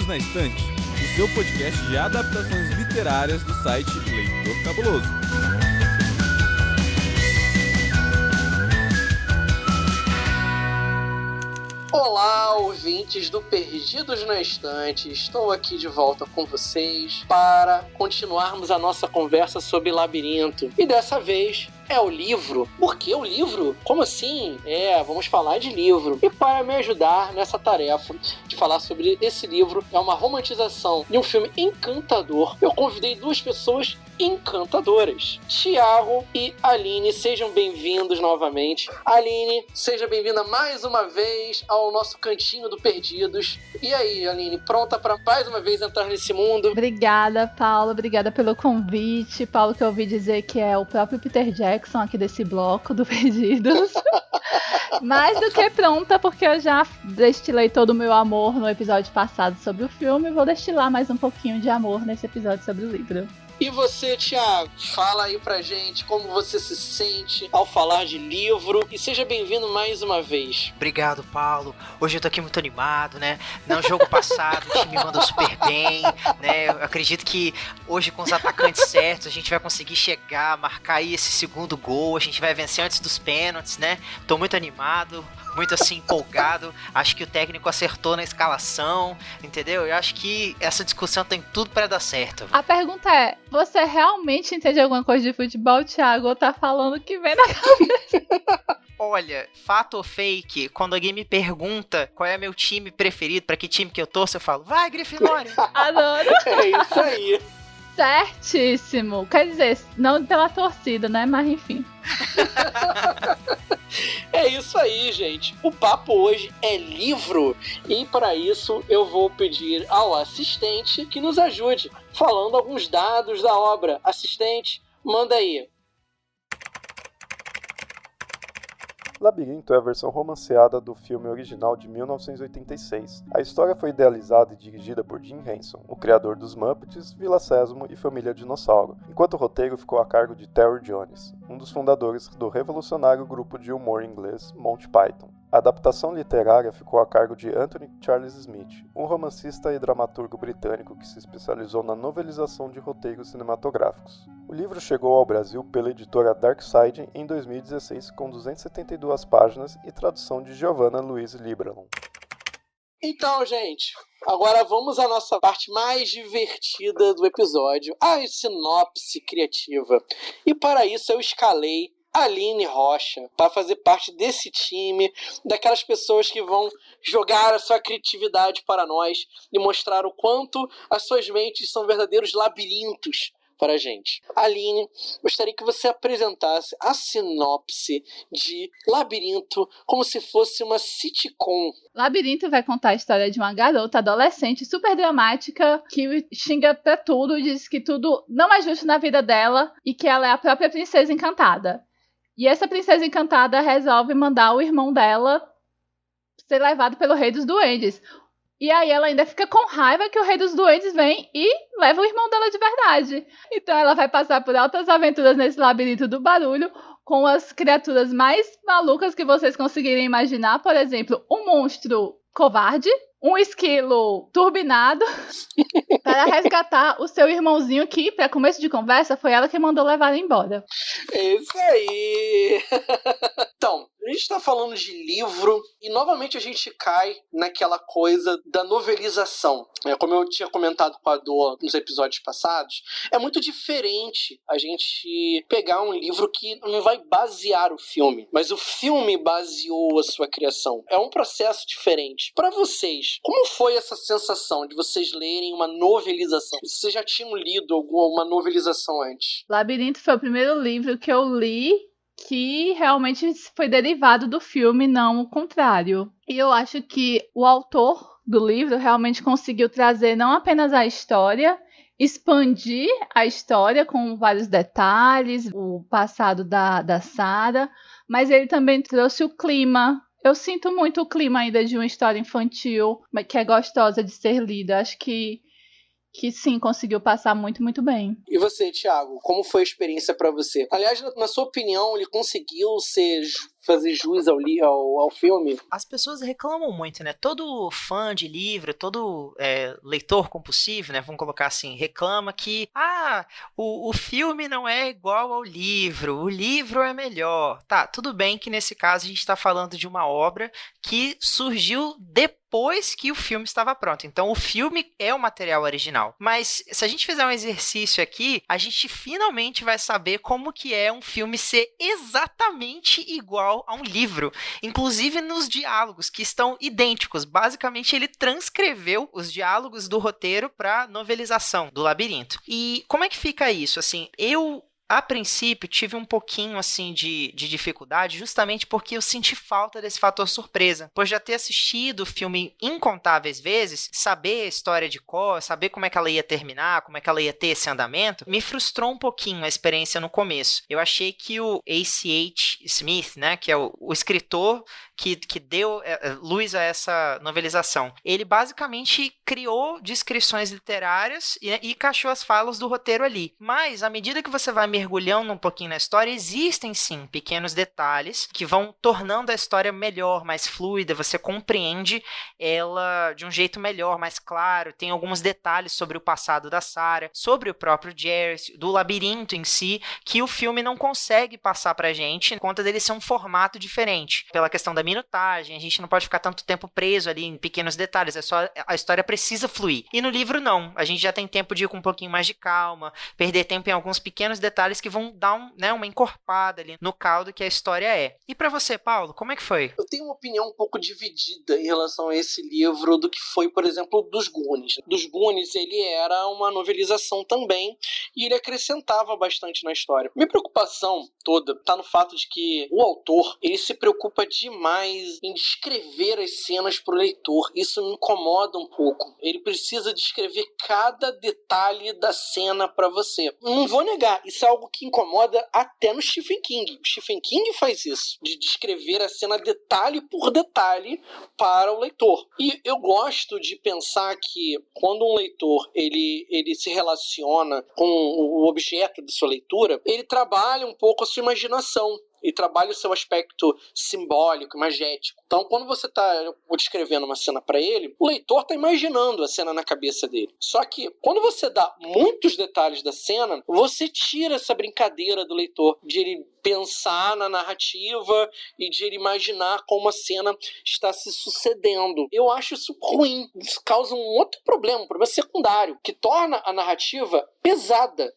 Perdidos na Estante, o seu podcast de adaptações literárias do site Leitor Cabuloso. Olá, ouvintes do Perdidos na Estante. Estou aqui de volta com vocês para continuarmos a nossa conversa sobre Labirinto. E dessa vez é o livro. Por que o livro? Como assim? Vamos falar de livro. E para me ajudar nessa tarefa de falar sobre esse livro, é uma romantização de um filme encantador. Eu convidei duas pessoas encantadoras, Thiago e Aline. Sejam bem-vindos novamente. Aline, seja bem-vinda mais uma vez ao nosso cantinho do Perdidos. E aí, Aline, pronta para mais uma vez entrar nesse mundo? Obrigada, Paulo. Obrigada pelo convite. Paulo, que eu ouvi dizer que é o próprio Peter Jackson aqui desse bloco do Perdidos. Mais do que pronta, porque eu já destilei todo o meu amor no episódio passado sobre o filme. Vou destilar mais um pouquinho de amor nesse episódio sobre o livro. E você, Thiago, fala aí pra gente como você se sente ao falar de livro. E seja bem-vindo mais uma vez. Obrigado, Paulo. Hoje eu tô aqui muito animado, né? No jogo passado o time mandou super bem, né? Eu acredito que hoje com os atacantes certos a gente vai conseguir chegar, marcar aí esse segundo gol. A gente vai vencer antes dos pênaltis, né? Tô muito animado. Muito assim, empolgado. Acho que o técnico acertou na escalação, entendeu? Eu acho que essa discussão tem tudo pra dar certo. A pergunta é, você realmente entende alguma coisa de futebol, Thiago? Ou tá falando que vem na cabeça? Olha, fato ou fake, quando alguém me pergunta qual é meu time preferido, pra que time que eu torço, eu falo, vai, Grifinória! Adoro! É isso aí! Certíssimo! Quer dizer, não pela torcida, né? Mas enfim. É isso aí, gente. O papo hoje é livro. E para isso eu vou pedir ao assistente que nos ajude, falando alguns dados da obra. Assistente, manda aí. Labirinto é a versão romanceada do filme original de 1986. A história foi idealizada e dirigida por Jim Henson, o criador dos Muppets, Vila Sésamo e Família Dinossauro, enquanto o roteiro ficou a cargo de Terry Jones, um dos fundadores do revolucionário grupo de humor inglês Monty Python. A adaptação literária ficou a cargo de Anthony Charles Smith, um romancista e dramaturgo britânico que se especializou na novelização de roteiros cinematográficos. O livro chegou ao Brasil pela editora Darkside em 2016 com 272 páginas e tradução de Giovanna Louise Liberman. Então, gente, agora vamos à nossa parte mais divertida do episódio, a sinopse criativa. E para isso eu escalei Aline Rocha para fazer parte desse time, daquelas pessoas que vão jogar a sua criatividade para nós e mostrar o quanto as suas mentes são verdadeiros labirintos para a gente. Aline, gostaria que você apresentasse a sinopse de Labirinto como se fosse uma sitcom. Labirinto vai contar a história de uma garota adolescente super dramática que xinga pra tudo, diz que tudo não é justo na vida dela e que ela é a própria princesa encantada. E essa princesa encantada resolve mandar o irmão dela ser levado pelo rei dos duendes. E aí ela ainda fica com raiva que o rei dos duendes vem e leva o irmão dela de verdade. Então ela vai passar por altas aventuras nesse labirinto do barulho, com as criaturas mais malucas que vocês conseguirem imaginar. Por exemplo, um monstro covarde, um esquilo turbinado, para resgatar o seu irmãozinho que, para começo de conversa, foi ela que mandou levar embora. É isso aí! Então, a gente está falando de livro e novamente a gente cai naquela coisa da novelização. Como eu tinha comentado com a Dor nos episódios passados, é muito diferente a gente pegar um livro que não vai basear o filme, mas o filme baseou a sua criação. É um processo diferente. Para vocês, como foi essa sensação de vocês lerem uma novelização? Vocês já tinham lido alguma novelização antes? Labirinto foi o primeiro livro que eu li que realmente foi derivado do filme, não o contrário. E eu acho que o autor do livro realmente conseguiu trazer não apenas a história, expandir a história com vários detalhes, o passado da Sarah, mas ele também trouxe o clima. Eu sinto muito o clima ainda de uma história infantil, mas que é gostosa de ser lida. Acho que que sim, conseguiu passar muito, muito bem. E você, Thiago, como foi a experiência pra você? Aliás, na sua opinião, ele conseguiu fazer jus ao filme? As pessoas reclamam muito, né? Todo fã de livro, todo leitor compulsivo, né? Vamos colocar assim, reclama que o filme não é igual ao livro, o livro é melhor. Tá, tudo bem que nesse caso a gente está falando de uma obra que surgiu depois que o filme estava pronto. Então, o filme é o material original. Mas, se a gente fizer um exercício aqui, a gente finalmente vai saber como que é um filme ser exatamente igual a um livro. Inclusive nos diálogos, que estão idênticos. Basicamente, ele transcreveu os diálogos do roteiro para novelização do Labirinto. E como é que fica isso? Assim, a princípio, tive um pouquinho assim de dificuldade, justamente porque eu senti falta desse fator surpresa. Por já ter assistido o filme incontáveis vezes, saber a história de cor, saber como é que ela ia terminar, como é que ela ia ter esse andamento, me frustrou um pouquinho a experiência no começo. Eu achei que o A.C.H. Smith, né, que é o escritor que deu luz a essa novelização, ele basicamente criou descrições literárias e encaixou as falas do roteiro ali. Mas, à medida que você vai mergulhando um pouquinho na história, existem sim pequenos detalhes que vão tornando a história melhor, mais fluida, você compreende ela de um jeito melhor, mais claro, tem alguns detalhes sobre o passado da Sarah, sobre o próprio Jerry, do labirinto em si, que o filme não consegue passar pra gente, por conta dele ser um formato diferente, pela questão da minutagem, a gente não pode ficar tanto tempo preso ali em pequenos detalhes, a história precisa fluir. E no livro não, a gente já tem tempo de ir com um pouquinho mais de calma, perder tempo em alguns pequenos detalhes que vão dar uma encorpada ali no caldo que a história é. E pra você, Paulo, como é que foi? Eu tenho uma opinião um pouco dividida em relação a esse livro do que foi, por exemplo, dos Goonies. Dos Goonies, ele era uma novelização também e ele acrescentava bastante na história. Minha preocupação toda tá no fato de que o autor, ele se preocupa demais em descrever as cenas pro leitor. Isso me incomoda um pouco. Ele precisa descrever cada detalhe da cena pra você. Não vou negar, isso é algo que incomoda até no Stephen King. O Stephen King faz isso, de descrever a cena detalhe por detalhe para o leitor. E eu gosto de pensar que quando um leitor ele se relaciona com o objeto de sua leitura, ele trabalha um pouco a sua imaginação e trabalha o seu aspecto simbólico, imagético. Então, quando você está descrevendo uma cena para ele, o leitor está imaginando a cena na cabeça dele. Só que, quando você dá muitos detalhes da cena, você tira essa brincadeira do leitor, de ele pensar na narrativa e de ele imaginar como a cena está se sucedendo. Eu acho isso ruim. Isso causa um outro problema, um problema secundário, que torna a narrativa pesada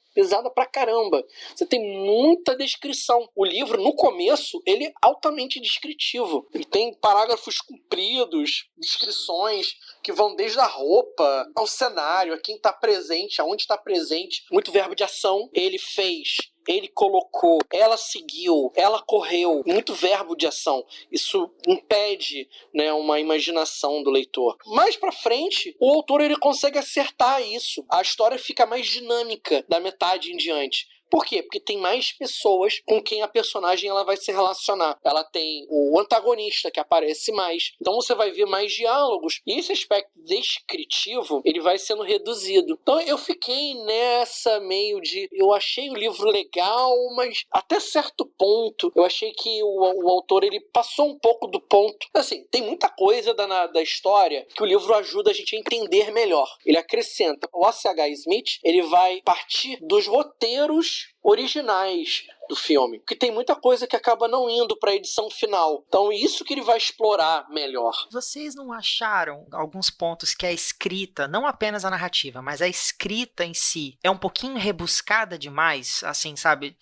pra caramba. Você tem muita descrição. O livro, no começo, ele é altamente descritivo. Ele tem parágrafos compridos, descrições que vão desde a roupa ao cenário, a quem está presente, aonde está presente. Muito verbo de ação. Ele fez, ele colocou, ela seguiu, ela correu. Muito verbo de ação. Isso impede, né, uma imaginação do leitor. Mais pra frente, o autor ele consegue acertar isso. A história fica mais dinâmica da metade em diante. Por quê? Porque tem mais pessoas com quem a personagem ela vai se relacionar. Ela tem o antagonista que aparece mais. Então você vai ver mais diálogos. E esse aspecto descritivo, ele vai sendo reduzido. Então eu fiquei nessa meio de... Eu achei o livro legal, mas até certo ponto eu achei que o autor ele passou um pouco do ponto. Assim, tem muita coisa da história que o livro ajuda a gente a entender melhor. Ele acrescenta. O A.C.H. Smith, ele vai partir dos roteiros originais do filme, que tem muita coisa que acaba não indo para a edição final. Então isso que ele vai explorar melhor. Vocês não acharam alguns pontos que a escrita, não apenas a narrativa, mas a escrita em si é um pouquinho rebuscada demais, assim, sabe?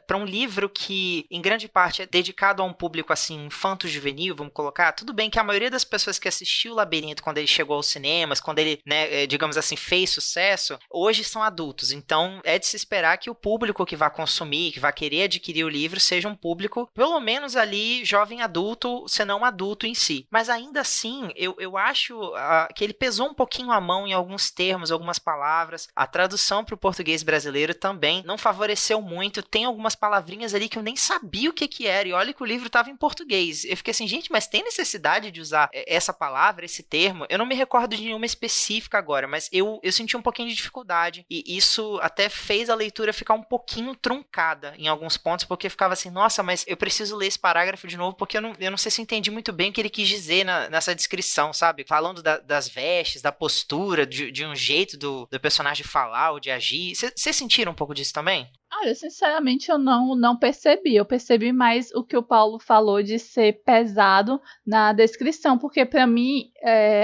Para um livro que, em grande parte, é dedicado a um público, assim, infanto-juvenil, vamos colocar, tudo bem que a maioria das pessoas que assistiu o Labirinto quando ele chegou aos cinemas, quando ele, né, digamos assim, fez sucesso, hoje são adultos. Então, é de se esperar que o público que vai consumir, que vai querer adquirir o livro, seja um público, pelo menos ali, jovem adulto, se não adulto em si. Mas, ainda assim, eu acho que ele pesou um pouquinho a mão em alguns termos, algumas palavras. A tradução para o português brasileiro também não favoreceu muito. Tem algumas palavrinhas ali que eu nem sabia o que era, e olha que o livro estava em português. Eu fiquei assim, gente, mas tem necessidade de usar essa palavra, esse termo? Eu não me recordo de nenhuma específica agora, mas eu senti um pouquinho de dificuldade, e isso até fez a leitura ficar um pouquinho truncada em alguns pontos, porque ficava assim, nossa, mas eu preciso ler esse parágrafo de novo, porque eu não sei se eu entendi muito bem o que ele quis dizer nessa descrição, sabe? Falando das vestes, da postura, de um jeito do personagem falar ou de agir. Vocês sentiram um pouco disso também? Olha, sinceramente eu não percebi. Eu percebi mais o que o Paulo falou de ser pesado na descrição, porque para mim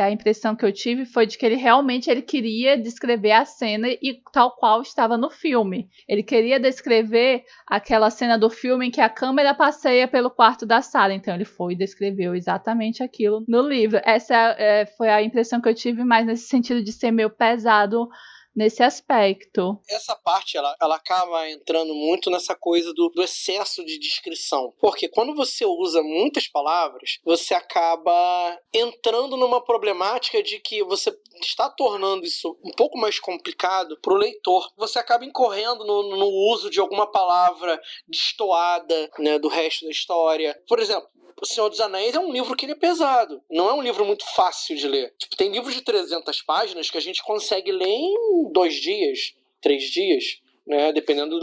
a impressão que eu tive foi de que ele queria descrever a cena e tal qual estava no filme. Ele queria descrever aquela cena do filme em que a câmera passeia pelo quarto da Sarah. Então ele foi e descreveu exatamente aquilo no livro. Essa foi a impressão que eu tive mais nesse sentido de ser meio pesado nesse aspecto. Essa parte, ela acaba entrando muito nessa coisa do excesso de descrição. Porque quando você usa muitas palavras, você acaba entrando numa problemática de que você está tornando isso um pouco mais complicado para o leitor. Você acaba incorrendo no uso de alguma palavra destoada, né, do resto da história. Por exemplo, O Senhor dos Anéis é um livro que ele é pesado. Não é um livro muito fácil de ler. Tipo, tem livros de 300 páginas que a gente consegue ler em 2 dias, 3 dias, né? Dependendo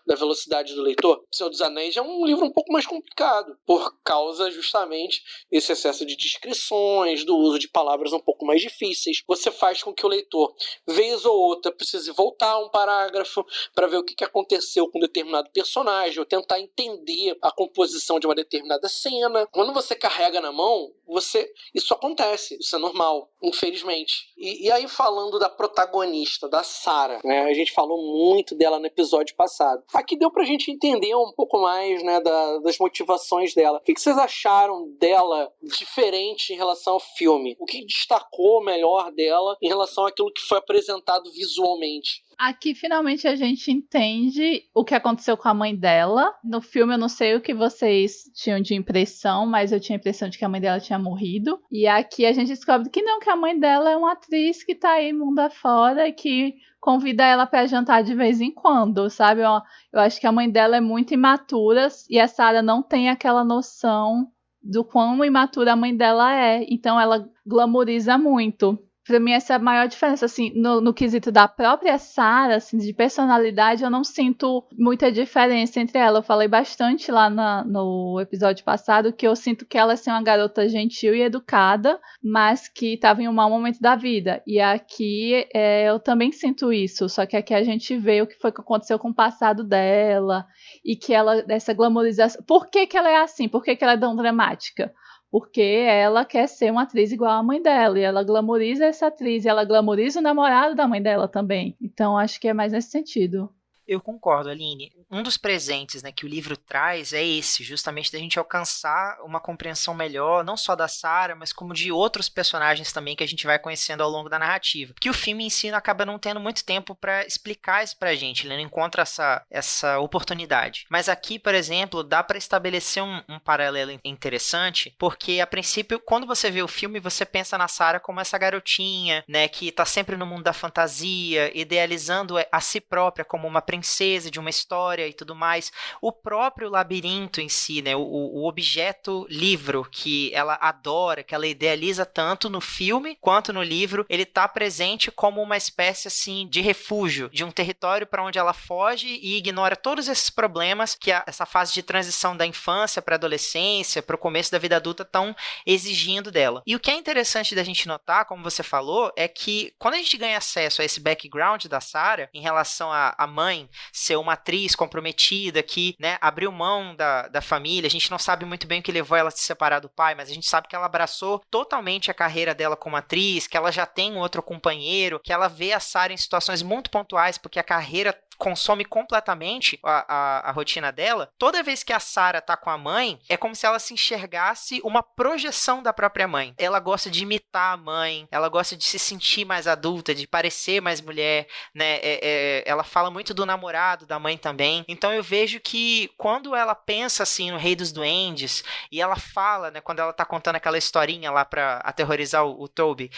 da velocidade do leitor. O Senhor dos Anéis é um livro um pouco mais complicado, por causa justamente desse excesso de descrições, do uso de palavras um pouco mais difíceis. Você faz com que o leitor, vez ou outra, precise voltar um parágrafo para ver o que aconteceu com um determinado personagem, ou tentar entender a composição de uma determinada cena. Quando você carrega na mão, isso acontece, isso é normal, infelizmente. E aí, falando da protagonista, da Sarah, né? A gente falou muito dela no episódio passado. Aqui deu pra gente entender um pouco mais, né, das motivações dela. O que vocês acharam dela diferente em relação ao filme? O que destacou melhor dela em relação àquilo que foi apresentado visualmente? Aqui, finalmente, a gente entende o que aconteceu com a mãe dela. No filme, eu não sei o que vocês tinham de impressão, mas eu tinha a impressão de que a mãe dela tinha morrido. E aqui a gente descobre que não, que a mãe dela é uma atriz que tá aí mundo afora e que convida ela pra jantar de vez em quando, sabe? Eu acho que a mãe dela é muito imatura e a Sarah não tem aquela noção do quão imatura a mãe dela é. Então, ela glamoriza muito. Pra mim, essa é a maior diferença, assim, no quesito da própria Sarah, assim, de personalidade, eu não sinto muita diferença entre ela. Eu falei bastante lá no episódio passado que eu sinto que ela é assim, uma garota gentil e educada, mas que estava em um mau momento da vida. E aqui eu também sinto isso, só que aqui a gente vê o que foi que aconteceu com o passado dela e que ela, dessa glamorização... Por que ela é assim? Por que ela é tão dramática? Porque ela quer ser uma atriz igual à mãe dela, e ela glamoriza essa atriz, e ela glamoriza o namorado da mãe dela também. Então, acho que é mais nesse sentido. Eu concordo, Aline. Um dos presentes, né, que o livro traz é esse, justamente da gente alcançar uma compreensão melhor, não só da Sarah, mas como de outros personagens também que a gente vai conhecendo ao longo da narrativa. Porque o filme em si acaba não tendo muito tempo para explicar isso pra gente, ele não encontra essa oportunidade. Mas aqui, por exemplo, dá para estabelecer um paralelo interessante, porque a princípio, quando você vê o filme, você pensa na Sarah como essa garotinha, né, que tá sempre no mundo da fantasia, idealizando a si própria como uma princesa de uma história e tudo mais. O próprio labirinto em si, né, o objeto livro que ela adora, que ela idealiza tanto no filme quanto no livro, ele tá presente como uma espécie assim de refúgio, de um território para onde ela foge e ignora todos esses problemas que essa fase de transição da infância para a adolescência, para o começo da vida adulta estão exigindo dela. E o que é interessante da gente notar, como você falou, é que quando a gente ganha acesso a esse background da Sarah em relação à mãe ser uma atriz comprometida que, né, abriu mão da família, a gente não sabe muito bem o que levou ela a se separar do pai, mas a gente sabe que ela abraçou totalmente a carreira dela como atriz, que ela já tem um outro companheiro, que ela vê a Sarah em situações muito pontuais, porque a carreira consome completamente a rotina dela. Toda vez que a Sarah tá com a mãe, é como se ela se enxergasse uma projeção da própria mãe. Ela gosta de imitar a mãe, ela gosta de se sentir mais adulta, de parecer mais mulher, né? Ela fala muito do namorado da mãe também. Então eu vejo que quando ela pensa assim no Rei dos Duendes, e ela fala, né, quando ela tá contando aquela historinha lá pra aterrorizar o Toby,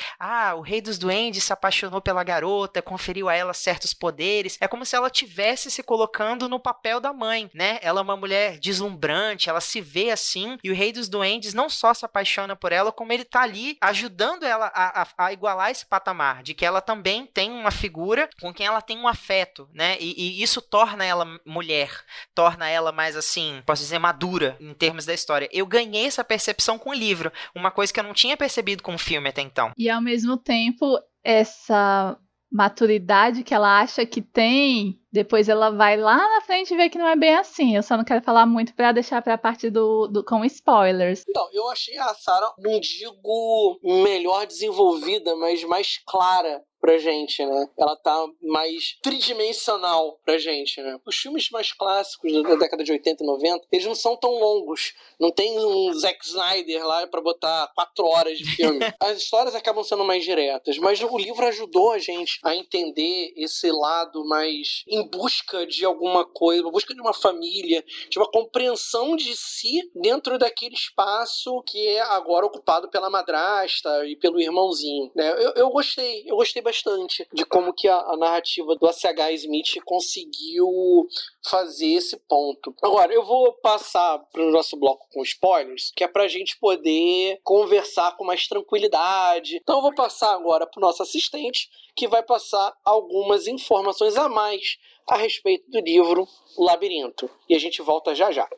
o Rei dos Duendes se apaixonou pela garota, conferiu a ela certos poderes, é como se ela tivesse se colocando no papel da mãe, né? Ela é uma mulher deslumbrante, ela se vê assim, e o Rei dos Duendes não só se apaixona por ela, como ele tá ali ajudando ela a igualar esse patamar, de que ela também tem uma figura com quem ela tem um afeto, né? E isso torna ela mulher, torna ela mais assim, posso dizer, madura em termos da história. Eu ganhei essa percepção com o livro, uma coisa que eu não tinha percebido com o filme até então. E ao mesmo tempo, essa maturidade que ela acha que tem, depois ela vai lá na frente e vê que não é bem assim. Eu só não quero falar muito pra deixar pra parte do com spoilers. Então, eu achei a Sarah, não digo melhor desenvolvida, mas mais clara pra gente, né? Ela tá mais tridimensional pra gente, né? Os filmes mais clássicos da década de 80 e 90, eles não são tão longos. Não tem um Zack Snyder lá pra botar 4 horas de filme. As histórias acabam sendo mais diretas, mas o livro ajudou a gente a entender esse lado mais em busca de alguma coisa, em busca de uma família, de uma compreensão de si dentro daquele espaço que é agora ocupado pela madrasta e pelo irmãozinho, né? Eu gostei bastante de como que a narrativa do A.C.H. Smith conseguiu fazer esse ponto. Agora, eu vou passar para o nosso bloco com spoilers, que é pra gente poder conversar com mais tranquilidade. Então eu vou passar agora pro nosso assistente, que vai passar algumas informações a mais a respeito do livro O Labirinto. E a gente volta já já.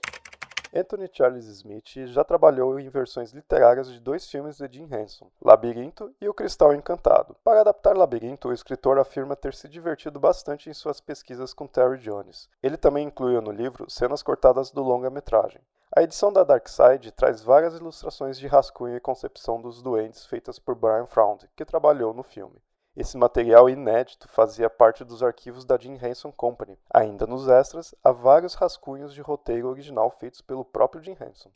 Anthony Charles Smith já trabalhou em versões literárias de 2 filmes de Jim Henson, Labirinto e O Cristal Encantado. Para adaptar Labirinto, o escritor afirma ter se divertido bastante em suas pesquisas com Terry Jones. Ele também incluiu no livro cenas cortadas do longa-metragem. A edição da Dark Side traz várias ilustrações de rascunho e concepção dos duendes feitas por Brian Froud, que trabalhou no filme. Esse material inédito fazia parte dos arquivos da Jim Henson Company. Ainda nos extras, há vários rascunhos de roteiro original feitos pelo próprio Jim Henson.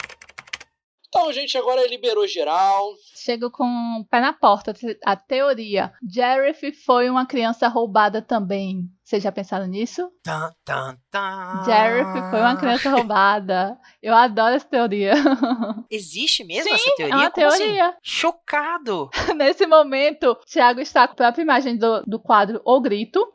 Então, gente, agora liberou geral. Chego com o pé na porta. A teoria. Jareth foi uma criança roubada também. Vocês já pensaram nisso? Tan, tan, tan. Jareth foi uma criança roubada. Eu adoro essa teoria. Existe mesmo Sim, essa teoria? é uma Como teoria. assim? Chocado! Nesse momento, Thiago está com a própria imagem do quadro O Grito.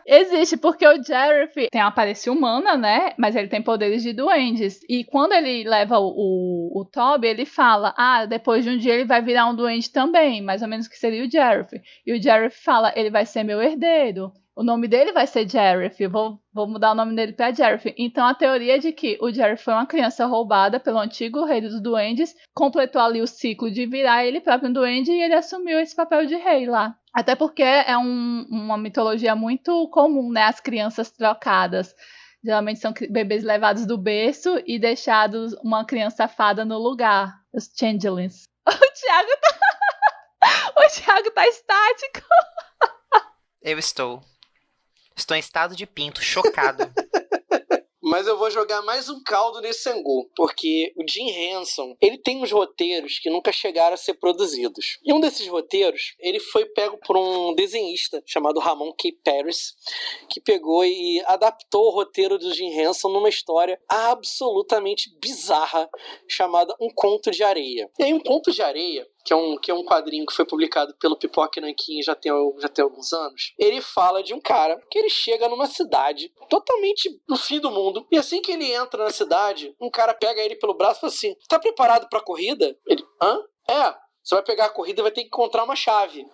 Existe, porque o Jareth tem uma aparência humana, né? Mas ele tem poderes de duendes. E quando ele leva o Toby, ele fala: depois de um dia ele vai virar um duende também. Mais ou menos que seria o Jareth. E o Jareth fala: ele vai ser meu herdeiro. O nome dele vai ser Jareth. Vou mudar o nome dele para Jareth. Então a teoria é de que o Jareth foi uma criança roubada pelo antigo rei dos duendes, completou ali o ciclo de virar ele próprio um duende e ele assumiu esse papel de rei lá. Até porque é uma mitologia muito comum, né? As crianças trocadas. Geralmente são bebês levados do berço e deixados uma criança fada no lugar. Os changelings. O Thiago tá estático. Eu estou em estado de pinto, chocado. Mas eu vou jogar mais um caldo nesse angu, porque o Jim Henson, ele tem uns roteiros que nunca chegaram a ser produzidos. E um desses roteiros, ele foi pego por um desenhista chamado Ramon K. Paris, que pegou e adaptou o roteiro do Jim Henson numa história absolutamente bizarra, chamada Um Conto de Areia. E aí, Um Conto de Areia, que é um quadrinho que foi publicado pelo Pipoca Nanquim já tem alguns anos, ele fala de um cara que ele chega numa cidade totalmente no fim do mundo, e assim que ele entra na cidade, um cara pega ele pelo braço e fala assim: tá preparado pra corrida? Ele: você vai pegar a corrida e vai ter que encontrar uma chave.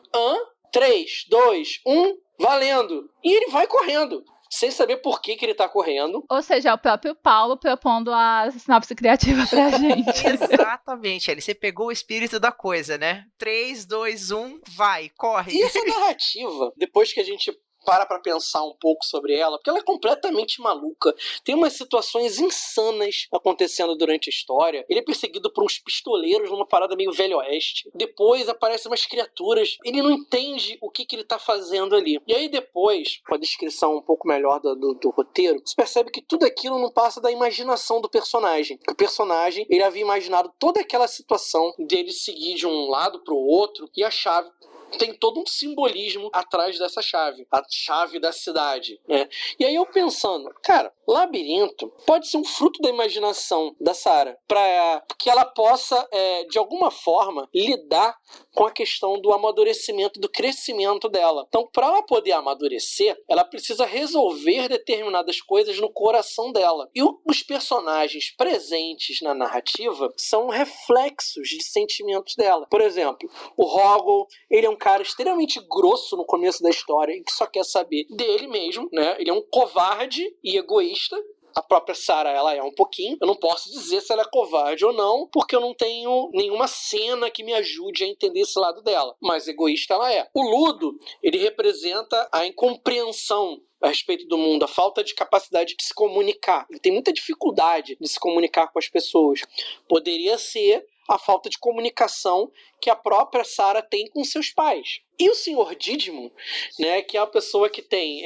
3, 2, 1, valendo! E ele vai correndo, sem saber por que ele tá correndo. Ou seja, é o próprio Paulo propondo a sinopse criativa pra gente. Exatamente, ele você pegou o espírito da coisa, né? 3, 2, 1, vai, corre. E essa narrativa, depois que a gente pra pensar um pouco sobre ela, porque ela é completamente maluca. Tem umas situações insanas acontecendo durante a história. Ele é perseguido por uns pistoleiros numa parada meio velho oeste. Depois aparecem umas criaturas. Ele não entende o que ele tá fazendo ali. E aí depois, com a descrição um pouco melhor do roteiro, você percebe que tudo aquilo não passa da imaginação do personagem. Que o personagem, ele havia imaginado toda aquela situação dele seguir de um lado pro outro e a chave tem todo um simbolismo atrás dessa chave, a chave da cidade, né? E aí eu pensando, cara, labirinto pode ser um fruto da imaginação da Sarah, para que ela possa, de alguma forma, lidar com a questão do amadurecimento, do crescimento dela. Então, para ela poder amadurecer, ela precisa resolver determinadas coisas no coração dela. E os personagens presentes na narrativa são reflexos de sentimentos dela. Por exemplo, o Hoggle, ele é um cara extremamente grosso no começo da história e que só quer saber dele mesmo, né? Ele é um covarde e egoísta. A própria Sarah, ela é um pouquinho. Eu não posso dizer se ela é covarde ou não, porque eu não tenho nenhuma cena que me ajude a entender esse lado dela. Mas egoísta ela é. O Ludo, ele representa a incompreensão a respeito do mundo, a falta de capacidade de se comunicar. Ele tem muita dificuldade de se comunicar com as pessoas. Poderia ser a falta de comunicação que a própria Sarah tem com seus pais. E o Sr. Didimo, né, que é uma pessoa que tem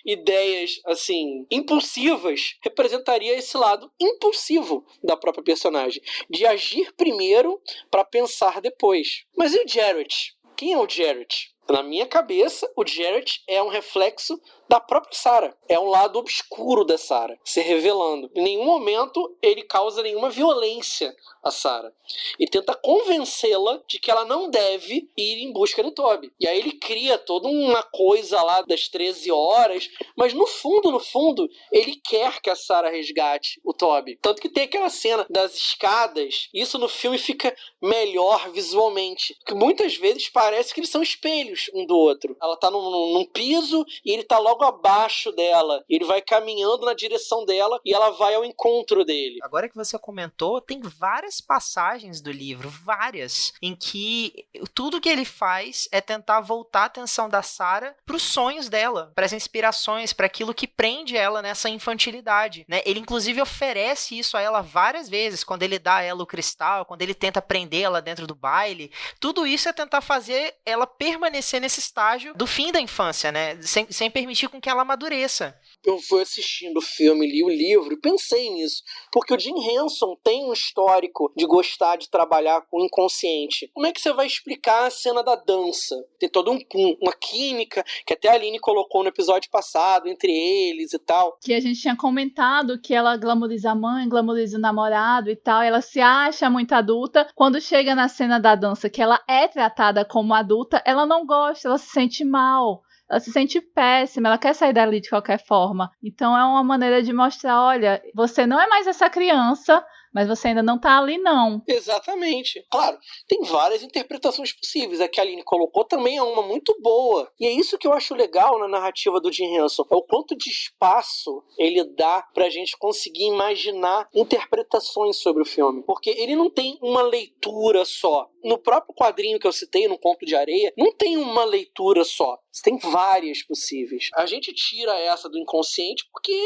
ideias assim impulsivas, representaria esse lado impulsivo da própria personagem, de agir primeiro para pensar depois. Mas e o Jarrett? Quem é o Jarrett? Na minha cabeça, o Jarrett é um reflexo da própria Sarah. É um lado obscuro da Sarah se revelando. Em nenhum momento ele causa nenhuma violência a Sarah. E tenta convencê-la de que ela não deve ir em busca do Toby. E aí ele cria toda uma coisa lá das 13 horas, mas no fundo, ele quer que a Sarah resgate o Toby. Tanto que tem aquela cena das escadas, isso no filme fica melhor visualmente. Porque muitas vezes parece que eles são espelhos um do outro. Ela tá num piso e ele tá logo abaixo dela. Ele vai caminhando na direção dela e ela vai ao encontro dele. Agora que você comentou, tem várias passagens do livro, várias, em que tudo que ele faz é tentar voltar a atenção da Sarah para os sonhos dela, para as inspirações, para aquilo que prende ela nessa infantilidade, né? Ele inclusive oferece isso a ela várias vezes, quando ele dá a ela o cristal, quando ele tenta prender ela dentro do baile. Tudo isso é tentar fazer ela permanecer nesse estágio do fim da infância, né? Sem permitir com que ela amadureça. Eu fui assistindo o filme, li o livro e pensei nisso, porque o Jim Henson tem um histórico de gostar de trabalhar com o inconsciente. Como é que você vai explicar a cena da dança? Tem toda uma química que até a Aline colocou no episódio passado entre eles e tal. Que a gente tinha comentado que ela glamoriza a mãe, glamoriza o namorado e tal, ela se acha muito adulta. Quando chega na cena da dança, que ela é tratada como adulta, ela não gosta, ela se sente mal. Ela se sente péssima, ela quer sair dali de qualquer forma. Então é uma maneira de mostrar, olha, você não é mais essa criança, mas você ainda não tá ali, não. Exatamente. Claro, tem várias interpretações possíveis. A que a Aline colocou também é uma muito boa. E é isso que eu acho legal na narrativa do Jim Henson. É o quanto de espaço ele dá pra gente conseguir imaginar interpretações sobre o filme. Porque ele não tem uma leitura só. No próprio quadrinho que eu citei, no Conto de Areia, não tem uma leitura só. Tem várias possíveis. A gente tira essa do inconsciente porque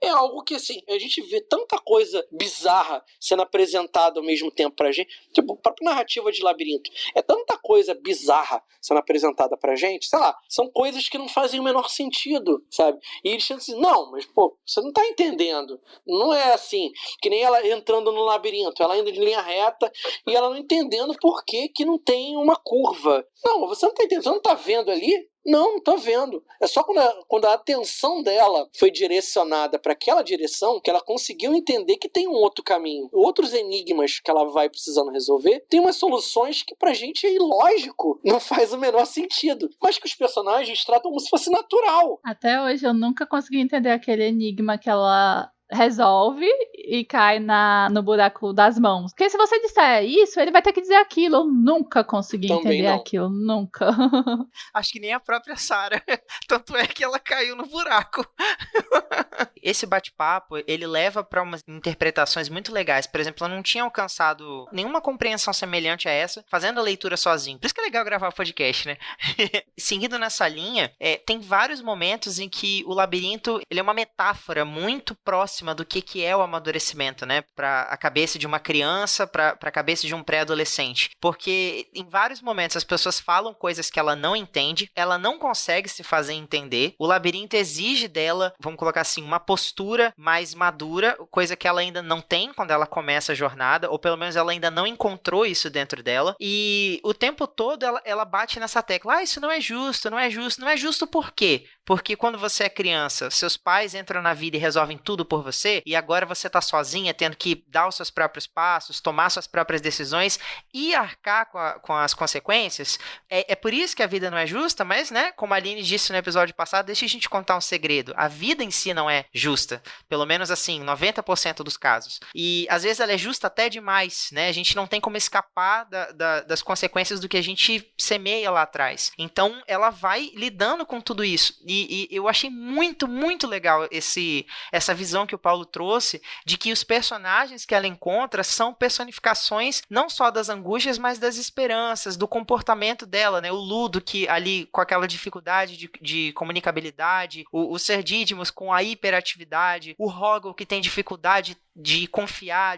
é algo que, assim, a gente vê tanta coisa bizarra sendo apresentada ao mesmo tempo pra gente. Tipo, a própria narrativa de Labirinto. É tanta coisa bizarra sendo apresentada pra gente. Sei lá, são coisas que não fazem o menor sentido, sabe? E eles pensam assim, não, mas, pô, você não tá entendendo. Não é assim. Que nem ela entrando no labirinto. Ela indo de linha reta e ela não entendendo por que não tem uma curva. Não, você não tá entendendo. Você não tá vendo ali? Não tô vendo. É só quando a atenção dela foi direcionada para aquela direção que ela conseguiu entender que tem um outro caminho. Outros enigmas que ela vai precisando resolver, tem umas soluções que pra gente é ilógico, não faz o menor sentido, mas que os personagens tratam como se fosse natural. Até hoje eu nunca consegui entender aquele enigma que ela resolve e cai no buraco das mãos. Porque se você disser isso, ele vai ter que dizer aquilo. Eu nunca consegui Também entender não. aquilo. Nunca. Acho que nem a própria Sarah. Tanto é que ela caiu no buraco. Esse bate-papo, ele leva para umas interpretações muito legais. Por exemplo, eu não tinha alcançado nenhuma compreensão semelhante a essa, fazendo a leitura sozinho. Por isso que é legal gravar o podcast, né? Seguindo nessa linha, tem vários momentos em que o labirinto ele é uma metáfora muito próxima próxima do que é o amadurecimento, né? Para a cabeça de uma criança, para a cabeça de um pré-adolescente. Porque em vários momentos as pessoas falam coisas que ela não entende, ela não consegue se fazer entender. O labirinto exige dela, vamos colocar assim, uma postura mais madura, coisa que ela ainda não tem quando ela começa a jornada, ou pelo menos ela ainda não encontrou isso dentro dela. E o tempo todo ela bate nessa tecla: isso não é justo, não é justo. Não é justo por quê? Porque quando você é criança, seus pais entram na vida e resolvem tudo por você, e agora você tá sozinha, tendo que dar os seus próprios passos, tomar suas próprias decisões e arcar com as consequências. É por isso que a vida não é justa, mas, né, como a Aline disse no episódio passado, deixa a gente contar um segredo. A vida em si não é justa. Pelo menos, assim, 90% dos casos. E, às vezes, ela é justa até demais, né? A gente não tem como escapar das consequências do que a gente semeia lá atrás. Então, ela vai lidando com tudo isso. E eu achei muito, muito legal essa visão que o Paulo trouxe de que os personagens que ela encontra são personificações não só das angústias, mas das esperanças, do comportamento dela, né? O Ludo, que ali com aquela dificuldade de comunicabilidade, o Sir Didymos com a hiperatividade, o Hoggle que tem dificuldade de confiar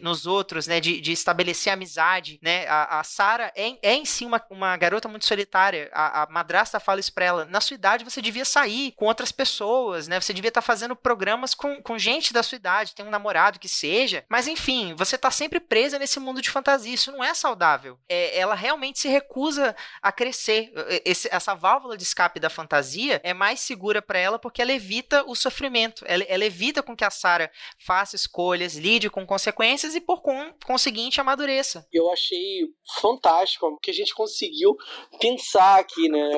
nos outros, né? De estabelecer amizade, né? A Sarah é em si uma garota muito solitária. A madrasta fala isso pra ela: na sua idade você devia sair com outras pessoas, né? Você devia estar fazendo programas com gente da sua idade, tem um namorado que seja, mas enfim, você tá sempre presa nesse mundo de fantasia, isso não é saudável. Ela realmente se recusa a crescer. Essa válvula de escape da fantasia é mais segura pra ela porque ela evita o sofrimento, ela evita com que a Sarah faça escolhas, lide com consequências e por conseguinte amadureça. Eu achei fantástico que a gente conseguiu pensar aqui, né?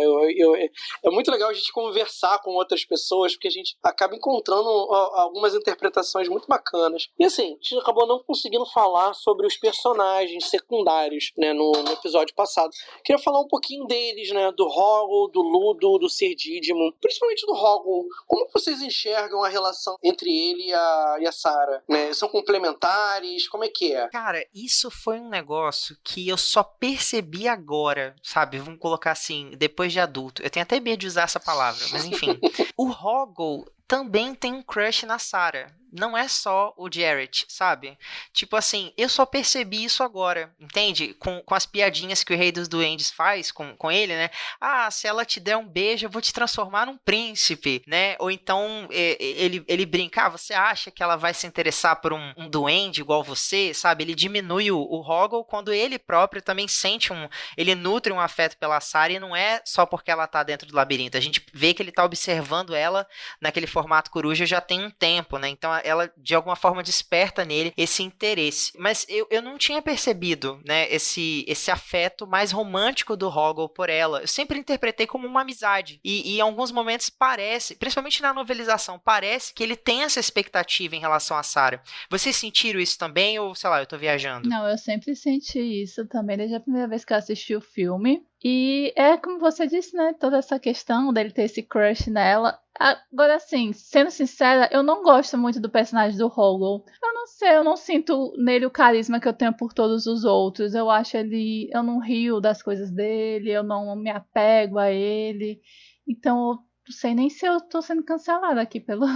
É muito legal a gente conversar com outras pessoas, porque a gente acaba encontrando algumas interpretações muito bacanas. E assim, a gente acabou não conseguindo falar sobre os personagens secundários, né, no episódio passado. Queria falar um pouquinho deles, né? Do Hoggle, do Ludo, do Sir Didymos, principalmente do Hoggle. Como vocês enxergam a relação entre ele e a Sarah? Né? São complementares? Como é que é? Cara, isso foi um negócio que eu só percebi agora, sabe? Vamos colocar assim, depois de adulto. Eu tenho até medo de usar essa palavra, mas enfim. O Hoggle também tem um crush na Sarah. Não é só o Jarrett, sabe? Tipo assim, eu só percebi isso agora, entende? Com as piadinhas que o Rei dos Duendes faz com ele, né? Ah, se ela te der um beijo, eu vou te transformar num príncipe, né? Ou então ele brinca: você acha que ela vai se interessar por um duende igual você, sabe? Ele diminui o Hoggle quando ele próprio também sente ele nutre um afeto pela Sarah, e não é só porque ela tá dentro do labirinto. A gente vê que ele tá observando ela naquele formato coruja já tem um tempo, né? Então ela de alguma forma desperta nele esse interesse. Mas eu não tinha percebido, né, esse afeto mais romântico do Hoggle por ela. Eu sempre interpretei como uma amizade. E em alguns momentos parece, principalmente na novelização, parece que ele tem essa expectativa em relação a Sarah. Vocês sentiram isso também ou, sei lá, eu tô viajando? Não, eu sempre senti isso também, desde a primeira vez que eu assisti o filme. E é como você disse, né? Toda essa questão dele ter esse crush nela. Agora, assim, sendo sincera, eu não gosto muito do personagem do Hoggle. Eu não sei, eu não sinto nele o carisma que eu tenho por todos os outros. Eu acho eu não rio das coisas dele, eu não me apego a ele. Então, eu não sei nem se eu tô sendo cancelada aqui pelo...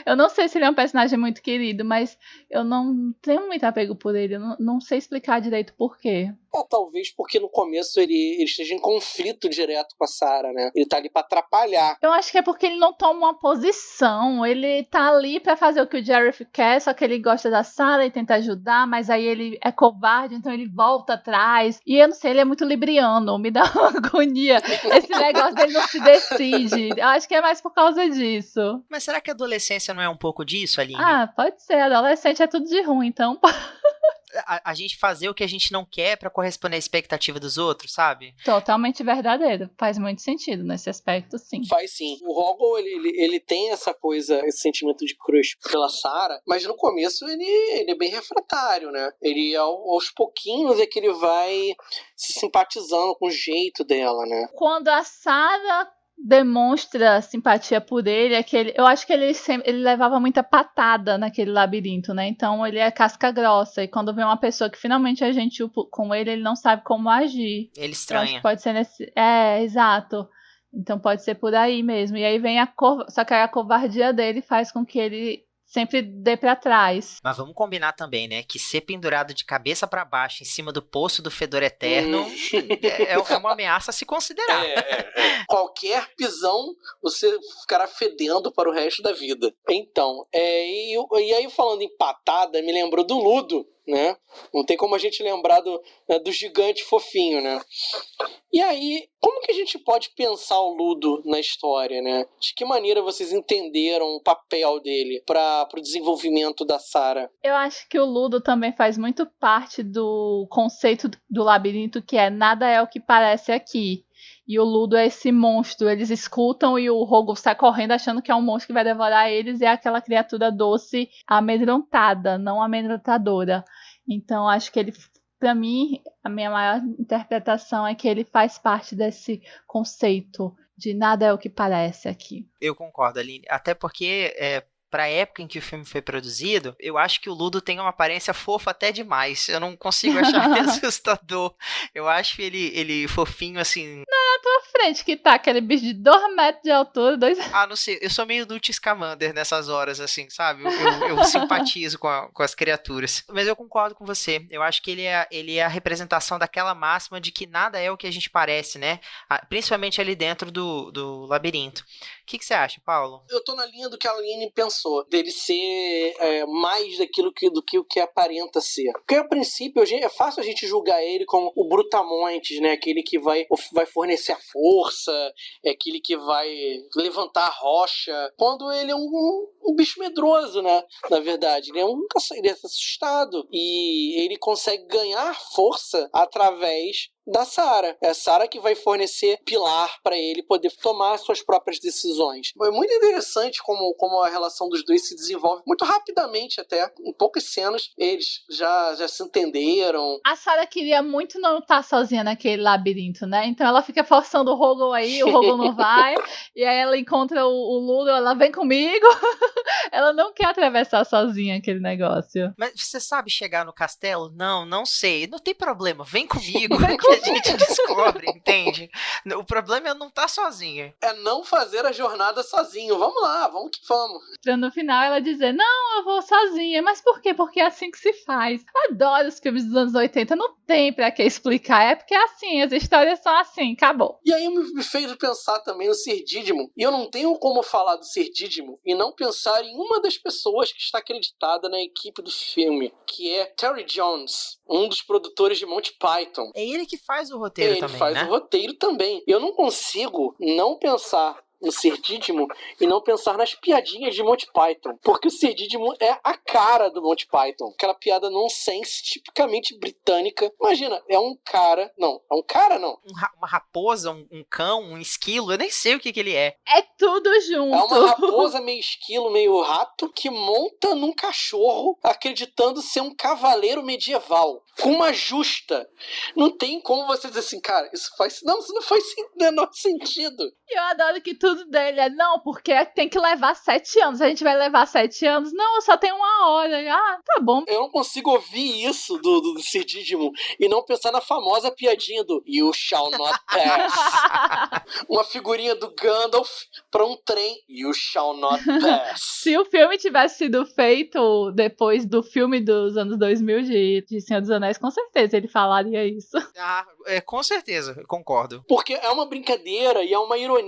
Eu não sei se ele é um personagem muito querido, mas eu não tenho muito apego por ele. Eu não sei explicar direito por quê. Talvez porque no começo ele esteja em conflito direto com a Sarah, né? Ele tá ali pra atrapalhar. Eu acho que é porque ele não toma uma posição. Ele tá ali pra fazer o que o Jareth quer, só que ele gosta da Sarah e tenta ajudar, mas aí ele é covarde, então ele volta atrás. E eu não sei, ele é muito libriano, me dá uma agonia. Esse negócio dele não se decide. Eu acho que é mais por causa disso. Mas será que a adolescência não é um pouco disso, Aline? Pode ser. Adolescente é tudo de ruim, então... A gente fazer o que a gente não quer pra corresponder à expectativa dos outros, sabe? Totalmente verdadeiro. Faz muito sentido nesse aspecto, sim. Faz sim. O Hoggle, ele tem essa coisa, esse sentimento de crush pela Sarah, mas no começo ele é bem refratário, né? Ele, aos pouquinhos, é que ele vai se simpatizando com o jeito dela, né? Quando a Sarah demonstra simpatia por ele, eu acho que ele levava muita patada naquele labirinto, né? Então ele é casca grossa, e quando vê uma pessoa que finalmente é gentil com ele não sabe como agir. Ele estranha. Acho que pode ser exato. Então pode ser por aí mesmo. E aí vem só que aí a covardia dele faz com que ele sempre dê pra trás. Mas vamos combinar também, né? Que ser pendurado de cabeça pra baixo em cima do poço do fedor eterno é uma ameaça a se considerar. Qualquer pisão, você ficará fedendo para o resto da vida. Então, e aí falando em patada, me lembrou do Ludo, né? Não tem como a gente lembrar do gigante fofinho, né? E aí, como que a gente pode pensar o Ludo na história, né? De que maneira vocês entenderam o papel dele para o desenvolvimento da Sarah? Eu acho que o Ludo também faz muito parte do conceito do labirinto, que é nada é o que parece aqui. E o Ludo é esse monstro. Eles escutam e o Rogo sai correndo achando que é um monstro que vai devorar eles, e é aquela criatura doce amedrontada, não amedrontadora. Então acho que ele, pra mim, a minha maior interpretação é que ele faz parte desse conceito de nada é o que parece aqui. Eu concordo, Aline. Até porque pra época em que o filme foi produzido, eu acho que o Ludo tem uma aparência fofa até demais. Eu não consigo achar ele assustador. Eu acho ele fofinho, assim... Na tua frente que tá aquele bicho de 2 metros de altura, 2... Ah, não sei. Eu sou meio Newt Scamander nessas horas, assim, sabe? Eu simpatizo com as criaturas. Mas eu concordo com você. Eu acho que ele é a representação daquela máxima de que nada é o que a gente parece, né? Principalmente ali dentro do labirinto. O que você acha, Paulo? Eu tô na linha do que a Aline pensou, dele ser mais do que o que aparenta ser. Porque, a princípio, é fácil a gente julgar ele como o Brutamontes, né? Aquele que vai fornecer a força, aquele que vai levantar a rocha, quando ele é um bicho medroso, né? Na verdade, ele é assustado. E ele consegue ganhar força através da Sarah. É a Sarah que vai fornecer pilar para ele poder tomar suas próprias decisões. É muito interessante como a relação dos dois se desenvolve muito rapidamente, até em poucas cenas eles já se entenderam. A Sarah queria muito não estar sozinha naquele labirinto, né? Então ela fica forçando o Rogo aí, o Rogo não vai, e aí ela encontra o Ludo, ela vem comigo. Ela não quer atravessar sozinha aquele negócio. Mas você sabe chegar no castelo? Não sei. Não tem problema, vem comigo. Que a gente descobre, entende? O problema é não estar sozinha. É não fazer a jornada sozinho. Vamos lá, vamos que vamos. Pra no final ela dizer, não, eu vou sozinha. Mas por quê? Porque é assim que se faz. Adoro os filmes dos anos 80. Não tem pra que explicar. É porque é assim, as histórias são assim, acabou. E aí me fez pensar também no Sir Dídimo. E eu não tenho como falar do Sir Dídimo e não pensar em uma das pessoas que está acreditada na equipe do filme, que é Terry Jones, um dos produtores de Monty Python. É ele que faz o roteiro também, né? Ele faz o roteiro também. Eu não consigo não pensar no Sir Dídimo e não pensar nas piadinhas de Monty Python. Porque o Sir Dídimo é a cara do Monty Python. Aquela piada nonsense, tipicamente britânica. Imagina, é um cara... Não, é um cara, não. Uma raposa, um cão, um esquilo, eu nem sei o que ele é. É tudo junto. É uma raposa meio esquilo, meio rato, que monta num cachorro acreditando ser um cavaleiro medieval. Com uma justa. Não tem como você dizer assim, cara, isso não faz menor sentido. Eu adoro que tudo dele é, não, porque tem que levar 7 anos. A gente vai levar 7 anos? Não, só tem 1 hora. Ah, tá bom. Eu não consigo ouvir isso do Sir Dídimo e não pensar na famosa piadinha do You shall not pass. Uma figurinha do Gandalf pra um trem. You shall not pass. Se o filme tivesse sido feito depois do filme dos anos 2000 de Senhor dos Anéis, com certeza ele falaria isso. Ah, com certeza, eu concordo. Porque é uma brincadeira e é uma ironia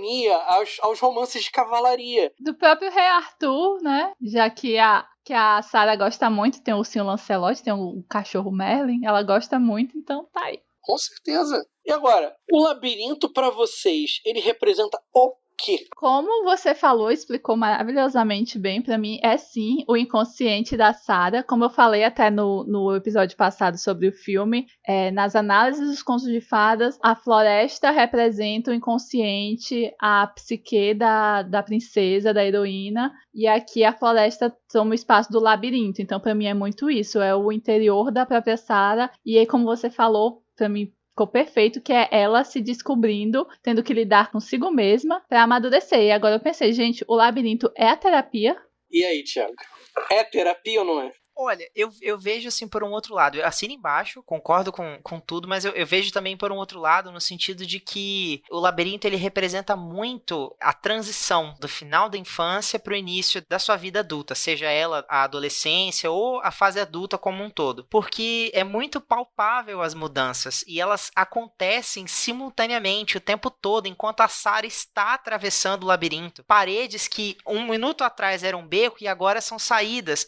aos romances de cavalaria. Do próprio Rei Arthur, né? Já que a Sarah gosta muito, tem o ursinho Lancelot, tem o cachorro Merlin, ela gosta muito, então tá aí. Com certeza. E agora, o labirinto pra vocês, ele representa o quê? Como você falou, explicou maravilhosamente bem, pra mim é sim o inconsciente da Sarah. Como eu falei até no episódio passado sobre o filme, nas análises dos contos de fadas, a floresta representa o inconsciente, a psique da princesa, da heroína, e aqui a floresta toma o espaço do labirinto. Então pra mim é muito isso, é o interior da própria Sarah, e aí como você falou, pra mim ficou perfeito, que é ela se descobrindo, tendo que lidar consigo mesma pra amadurecer. E agora eu pensei, gente, o labirinto é a terapia? E aí, Thiago? É terapia ou não é? Olha, eu vejo assim por um outro lado. Eu assino embaixo, concordo com tudo, mas eu vejo também por um outro lado, no sentido de que o labirinto ele representa muito a transição do final da infância para o início da sua vida adulta, seja ela a adolescência ou a fase adulta como um todo. Porque é muito palpável as mudanças e elas acontecem simultaneamente o tempo todo, enquanto a Sarah está atravessando o labirinto. Paredes que um minuto atrás eram um beco e agora são saídas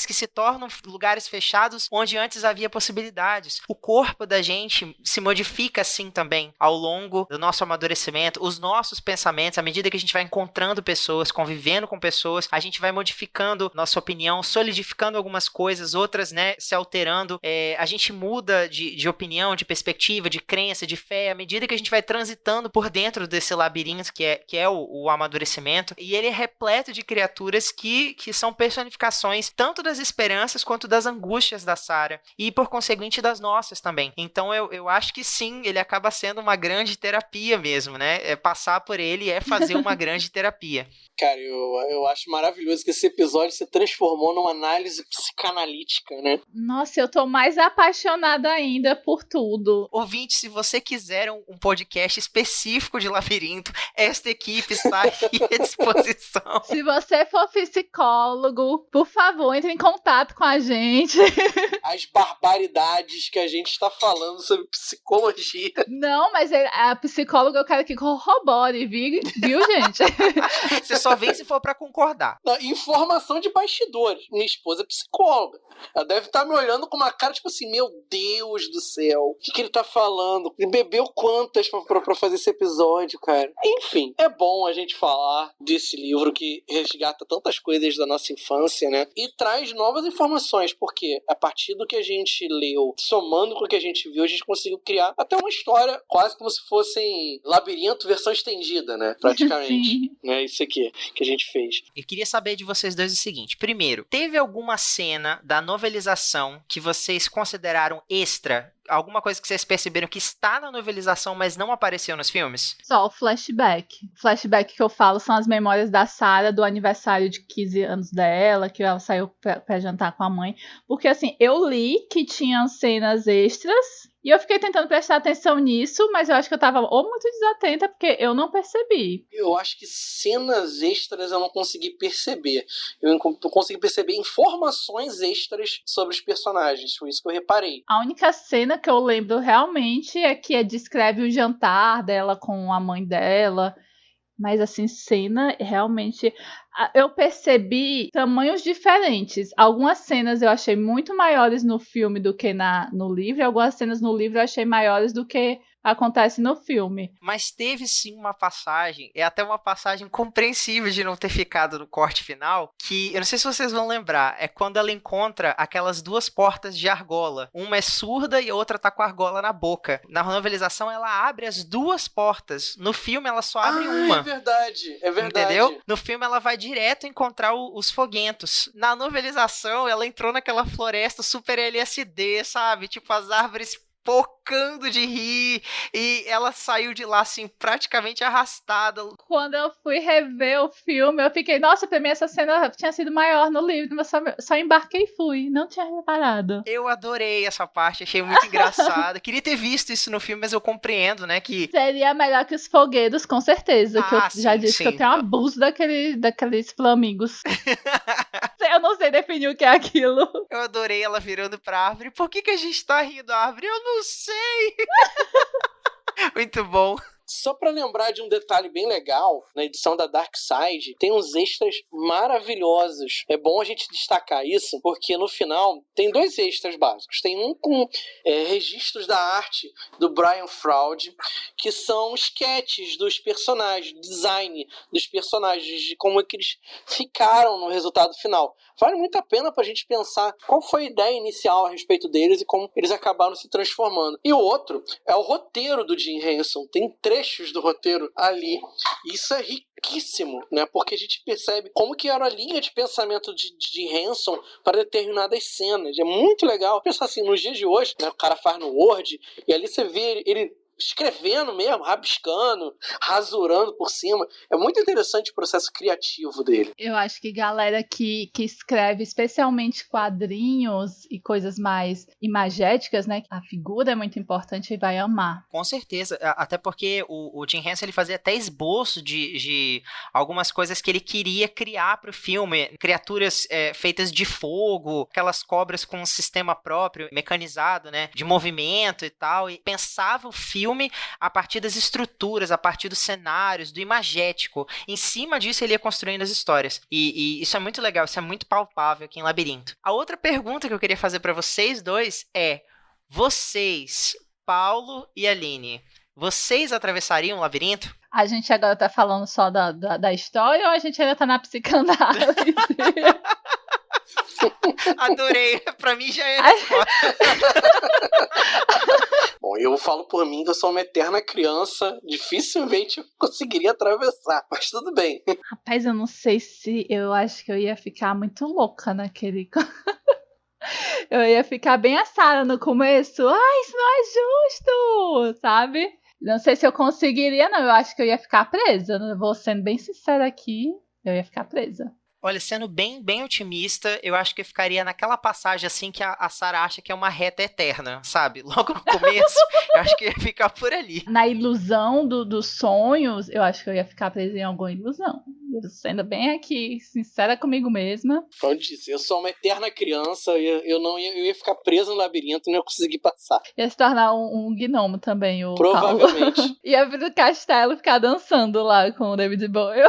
que se tornam lugares fechados onde antes havia possibilidades. O corpo da gente se modifica assim também ao longo do nosso amadurecimento, os nossos pensamentos, à medida que a gente vai encontrando pessoas, convivendo com pessoas, a gente vai modificando nossa opinião, solidificando algumas coisas, outras, né, se alterando. A gente muda de opinião, de perspectiva, de crença, de fé, à medida que a gente vai transitando por dentro desse labirinto que é o amadurecimento. E ele é repleto de criaturas que são personificações tanto das esperanças quanto das angústias da Sarah e, por conseguinte, das nossas também. Então, eu acho que sim, ele acaba sendo uma grande terapia mesmo, né? Passar por ele é fazer uma grande terapia. Cara, eu acho maravilhoso que esse episódio se transformou numa análise psicanalítica, né? Nossa, eu tô mais apaixonada ainda por tudo. Ouvinte, se você quiser um podcast específico de labirinto, esta equipe está aqui à disposição. Se você for psicólogo, por favor, entre em contato com a gente. As barbaridades que a gente está falando sobre psicologia. Não, mas a psicóloga eu quero que corrobore, viu, gente? Você só vem se for pra concordar. Não, informação de bastidores. Minha esposa é psicóloga. Ela deve estar me olhando com uma cara tipo assim, meu Deus do céu, o que ele tá falando? Ele bebeu quantas pra fazer esse episódio, cara? Enfim, é bom a gente falar desse livro que resgata tantas coisas da nossa infância, né? E traz novas informações, porque a partir do que a gente leu, somando com o que a gente viu, a gente conseguiu criar até uma história quase como se fosse Labirinto versão estendida, né? Praticamente. Né? Isso aqui que a gente fez. Eu queria saber de vocês dois o seguinte. Primeiro, teve alguma cena da novelização que vocês consideraram extra? Alguma coisa que vocês perceberam que está na novelização, mas não apareceu nos filmes? Só o flashback. O flashback que eu falo são as memórias da Sarah do aniversário de 15 anos dela, que ela saiu pra jantar com a mãe. Porque, assim, eu li que tinham cenas extras e eu fiquei tentando prestar atenção nisso, mas eu acho que eu tava ou muito desatenta, porque eu não percebi. Eu acho que cenas extras eu não consegui perceber. Eu consegui perceber informações extras sobre os personagens. Foi isso que eu reparei. A única cena que eu lembro realmente é que descreve o jantar dela com a mãe dela. Mas, assim, cena, realmente... Eu percebi tamanhos diferentes. Algumas cenas eu achei muito maiores no filme do que no livro. E algumas cenas no livro eu achei maiores do que acontece no filme. Mas teve sim uma passagem, é até uma passagem compreensível de não ter ficado no corte final, que, eu não sei se vocês vão lembrar, é quando ela encontra aquelas duas portas de argola. Uma é surda e a outra tá com a argola na boca. Na novelização ela abre as duas portas. No filme ela só abre uma. É verdade, é verdade. Entendeu? No filme ela vai direto encontrar os foguentos. Na novelização ela entrou naquela floresta super LSD, sabe? Tipo, as árvores pocando de rir, e ela saiu de lá, assim, praticamente arrastada. Quando eu fui rever o filme, eu fiquei, nossa, pra mim essa cena tinha sido maior no livro, mas só embarquei e fui, não tinha reparado. Eu adorei essa parte, achei muito engraçado. Queria ter visto isso no filme, mas eu compreendo, né, que... Seria melhor que os fogueiros, com certeza, que eu sim, já disse sim. que eu tenho um abuso daqueles flamingos. Eu não sei definir o que é aquilo. Eu adorei ela virando pra árvore. Por que a gente tá rindo da árvore? Eu não sei. Muito bom. Só pra lembrar de um detalhe bem legal, na edição da Dark Side, tem uns extras maravilhosos. É bom a gente destacar isso, porque no final tem dois extras básicos. Tem um com registros da arte do Brian Froud, que são sketches dos personagens, design dos personagens, de como é que eles ficaram no resultado final. Vale muito a pena pra gente pensar qual foi a ideia inicial a respeito deles e como eles acabaram se transformando. E o outro é o roteiro do Jim Henson. Tem trechos do roteiro ali. Isso é riquíssimo, né? Porque a gente percebe como que era a linha de pensamento de Henson para determinadas cenas. É muito legal pensar assim, nos dias de hoje, né, o cara faz no Word e ali você vê ele escrevendo mesmo, rabiscando, rasurando por cima. É muito interessante o processo criativo dele. Eu acho que galera que escreve especialmente quadrinhos e coisas mais imagéticas, né? A figura é muito importante e vai amar. Com certeza, até porque o Jim Henson ele fazia até esboço de algumas coisas que ele queria criar para o filme, criaturas feitas de fogo, aquelas cobras com um sistema próprio, mecanizado, né, de movimento e tal, e pensava o filme a partir das estruturas, a partir dos cenários, do imagético. Em cima disso ele ia construindo as histórias. E isso é muito legal, isso é muito palpável aqui em Labirinto. A outra pergunta que eu queria fazer para vocês dois é: vocês, Paulo e Aline, vocês atravessariam o labirinto? A gente agora tá falando só da história ou a gente ainda tá na psicanálise? Adorei, pra mim já é a resposta. Bom, eu falo por mim que eu sou uma eterna criança, dificilmente eu conseguiria atravessar, mas tudo bem. Rapaz, eu não sei se eu acho que eu ia ficar muito louca naquele... Eu ia ficar bem assada no começo. Isso não é justo, sabe? Não sei se eu conseguiria, não. Eu acho que eu ia ficar presa. Vou sendo bem sincera aqui, eu ia ficar presa. Olha, sendo bem otimista, eu acho que eu ficaria naquela passagem assim que a Sarah acha que é uma reta eterna, sabe? Logo no começo, eu acho que eu ia ficar por ali. Na ilusão dos sonhos, eu acho que eu ia ficar presa em alguma ilusão. Eu sendo bem aqui, sincera comigo mesma. Como eu disse, eu sou uma eterna criança, eu ia ficar presa no labirinto e não ia conseguir passar. Ia se tornar um gnomo também, o Provavelmente. Paulo. Ia vir do castelo e ficar dançando lá com o David Bowie.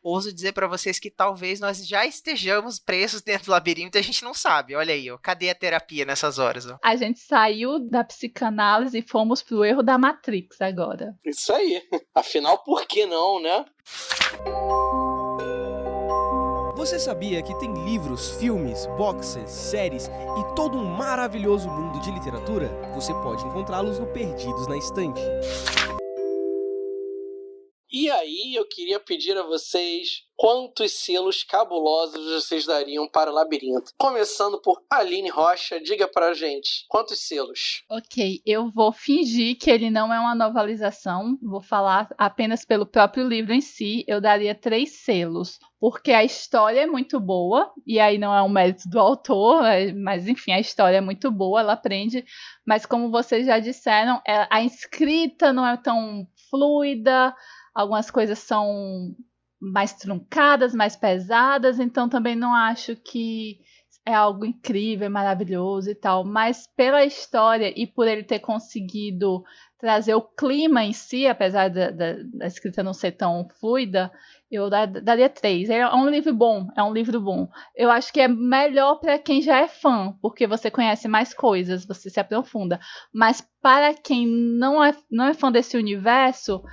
Ouso dizer pra vocês que talvez nós já estejamos presos dentro do labirinto e a gente não sabe. Olha aí, ó. Cadê a terapia nessas horas? Ó? A gente saiu da psicanálise e fomos pro erro da Matrix agora. Isso aí. Afinal, por que não, né? Você sabia que tem livros, filmes, boxes, séries e todo um maravilhoso mundo de literatura? Você pode encontrá-los no Perdidos na Estante. E aí, eu queria pedir a vocês quantos selos cabulosos vocês dariam para o labirinto. Começando por Aline Rocha, diga pra gente, quantos selos? Ok, eu vou fingir que ele não é uma novelização, vou falar apenas pelo próprio livro em si, eu daria 3 selos. Porque a história é muito boa, e aí não é um mérito do autor, mas enfim, a história é muito boa, ela aprende, mas como vocês já disseram, a escrita não é tão fluida, algumas coisas são mais truncadas, mais pesadas, então também não acho que é algo incrível, maravilhoso e tal, mas pela história e por ele ter conseguido trazer o clima em si, apesar da escrita não ser tão fluida, eu daria 3. É um livro bom, Eu acho que é melhor para quem já é fã, porque você conhece mais coisas, você se aprofunda. Mas para quem não é fã desse universo,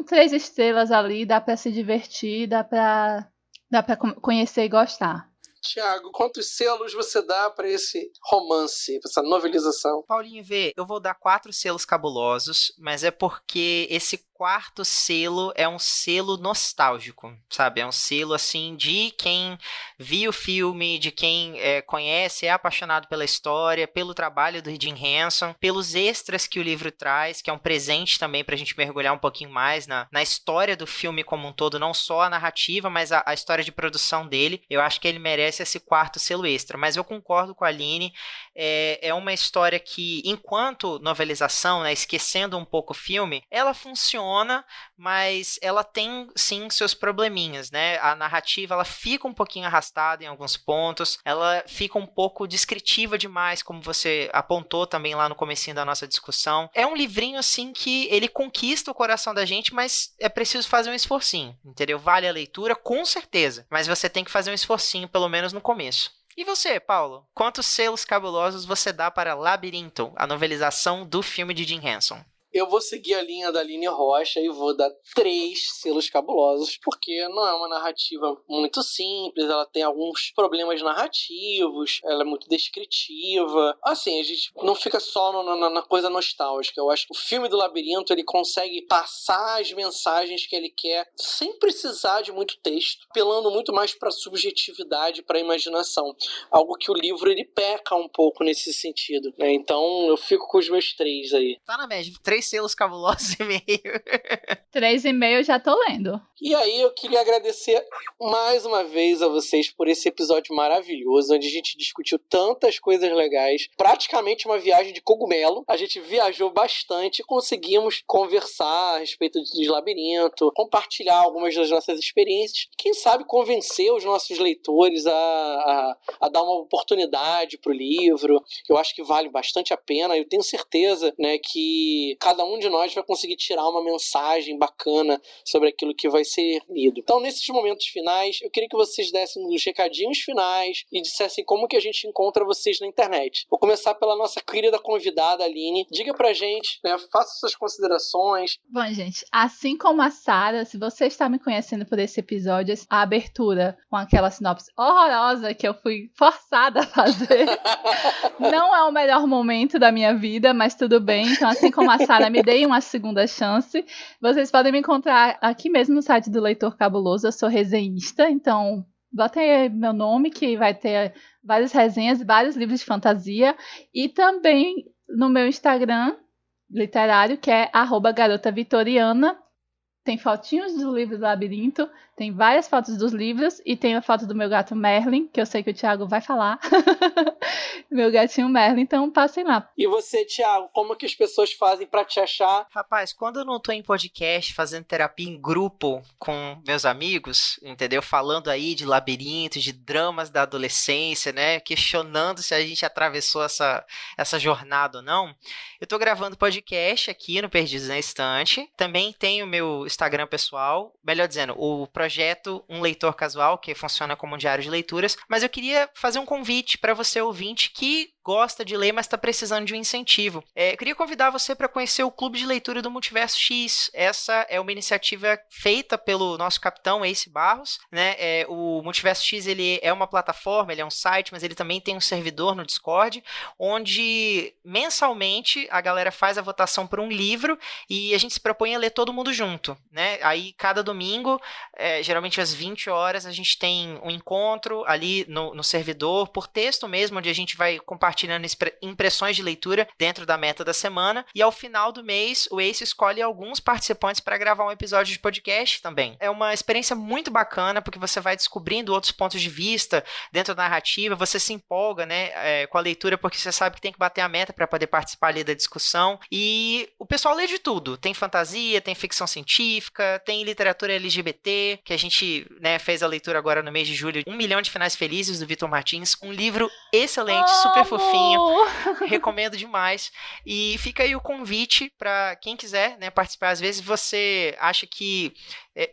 3 estrelas ali, dá para se divertir, dá para conhecer e gostar. Tiago, quantos selos você dá para esse romance, pra essa novelização? Paulinho V, eu vou dar 4 selos cabulosos, mas é porque esse 4º selo é um selo nostálgico, sabe? É um selo, assim, de quem viu o filme, de quem conhece, é apaixonado pela história, pelo trabalho do Jim Henson, pelos extras que o livro traz, que é um presente também pra gente mergulhar um pouquinho mais na história do filme como um todo, não só a narrativa, mas a história de produção dele. Eu acho que ele merece esse 4º selo extra, mas eu concordo com a Aline, é uma história que, enquanto novelização, né, esquecendo um pouco o filme, ela funciona, mas ela tem sim seus probleminhas, né? A narrativa ela fica um pouquinho arrastada em alguns pontos, ela fica um pouco descritiva demais, como você apontou também lá no comecinho da nossa discussão. É um livrinho assim que ele conquista o coração da gente, mas é preciso fazer um esforcinho, entendeu? Vale a leitura, com certeza, mas você tem que fazer um esforcinho, pelo menos no começo. E você, Paulo? Quantos selos cabulosos você dá para Labirinto, a novelização do filme de Jim Henson? Eu vou seguir a linha da Aline Rocha e vou dar 3 selos cabulosos, porque não é uma narrativa muito simples, ela tem alguns problemas narrativos, ela é muito descritiva. Assim, a gente não fica só na coisa nostálgica. Eu acho que o filme do Labirinto, ele consegue passar as mensagens que ele quer sem precisar de muito texto, apelando muito mais para a subjetividade, para a imaginação. Algo que o livro, ele peca um pouco nesse sentido, né? Então, eu fico com os meus 3 aí. Tá na média, 3 selos cabulosos e meio. 3,5 já tô lendo. E aí eu queria agradecer mais uma vez a vocês por esse episódio maravilhoso, onde a gente discutiu tantas coisas legais, praticamente uma viagem de cogumelo. A gente viajou bastante, conseguimos conversar a respeito de labirinto, compartilhar algumas das nossas experiências, quem sabe convencer os nossos leitores a dar uma oportunidade pro livro. Eu acho que vale bastante a pena. Eu tenho certeza, né, que cada um de nós vai conseguir tirar uma mensagem bacana sobre aquilo que vai ser lido. Então, nesses momentos finais, eu queria que vocês dessem os recadinhos finais e dissessem como que a gente encontra vocês na internet. Vou começar pela nossa querida convidada, Aline. Diga pra gente, né, faça suas considerações. Bom, gente, assim como a Sarah, se você está me conhecendo por esse episódio, a abertura com aquela sinopse horrorosa que eu fui forçada a fazer, não é o melhor momento da minha vida, mas tudo bem. Então, assim como a Sarah, me dei uma segunda chance. Vocês podem me encontrar aqui mesmo no site do Leitor Cabuloso. Eu sou resenhista, então botem aí meu nome, que vai ter várias resenhas, vários livros de fantasia. E também no meu Instagram literário, que é @garotavitoriana. Tem fotinhos do livro do Labirinto, tem várias fotos dos livros e tem a foto do meu gato Merlin, que eu sei que o Thiago vai falar. Meu gatinho Merlin, então passem lá. E você, Thiago, como que as pessoas fazem pra te achar? Rapaz, quando eu não tô em podcast, fazendo terapia em grupo com meus amigos, entendeu? Falando aí de labirintos, de dramas da adolescência, né? Questionando se a gente atravessou essa jornada ou não. Eu tô gravando podcast aqui no Perdidos na Estante. Também tenho meu Instagram pessoal, melhor dizendo, o projeto Um Leitor Casual, que funciona como um diário de leituras. Mas eu queria fazer um convite para você ouvinte que gosta de ler, mas está precisando de um incentivo. Eu queria convidar você para conhecer o Clube de Leitura do Multiverso X. Essa é uma iniciativa feita pelo nosso capitão Ace Barros, né? O Multiverso X, ele é uma plataforma, ele é um site, mas ele também tem um servidor no Discord, onde mensalmente a galera faz a votação por um livro e a gente se propõe a ler todo mundo junto, né? Aí cada domingo, geralmente às 20 horas, a gente tem um encontro ali no servidor, por texto mesmo, onde a gente vai compartilhando impressões de leitura dentro da meta da semana, e ao final do mês o Ace escolhe alguns participantes para gravar um episódio de podcast também. É uma experiência muito bacana, porque você vai descobrindo outros pontos de vista dentro da narrativa, você se empolga, né, com a leitura, porque você sabe que tem que bater a meta para poder participar ali da discussão, e o pessoal lê de tudo. Tem fantasia, tem ficção científica, tem literatura LGBT, que a gente, né, fez a leitura agora no mês de julho, 1 Milhão de Finais Felizes, do Vitor Martins, um livro excelente, super fofinho, recomendo demais. E fica aí o convite para quem quiser, né, participar. Às vezes você acha que